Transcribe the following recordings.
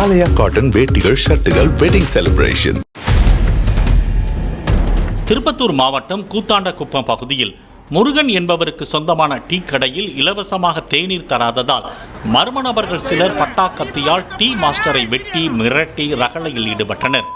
ஆலயா cotton வேட்டிகள் ஷர்ட்டுகள் wedding celebration. Tirupattur மாவட்டம் கூத்தாண்டகுப்பம் பகுதியில் முருகன் என்பவருக்கு சொந்தமான டீ கடையில் இலவசமாக தேநீர் தராததால் மர்ம நபர்கள் சிலர் பட்டாக்கத்தியால் டீ மாஸ்டரை வெட்டி மிரட்டி ரகளையில் ஈடுபட்டனர்.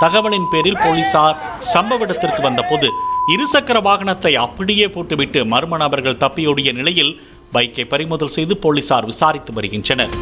தகவலின் பேரில் போலீசார் சம்பவ இடத்திற்கு வந்தபோது இருசக்கர வாகனத்தை அப்படியே போட்டுவிட்டு மர்ம நபர்கள் தப்பியோடிய நிலையில் பைக்கை பறிமுதல் செய்து போலீசார் விசாரித்து வருகின்றனர்.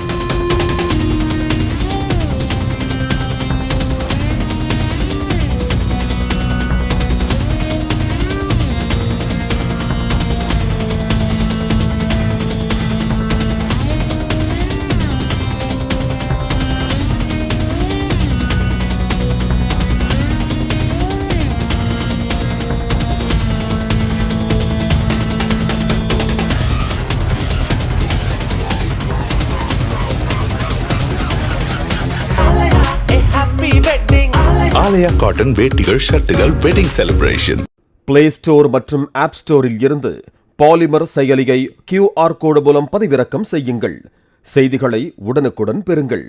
ஆலயா காட்டன் வேட்டிகள் ஷர்ட்டுகள் வெட்டிங் செலிப்ரேஷன். பிளே ஸ்டோர் மற்றும் ஆப் ஸ்டோரில் இருந்து பாலிமர் செயலியை QR கோடு மூலம் பதிவிறக்கம் செய்யுங்கள். செய்திகளை உடனுக்குடன் பெறுங்கள்.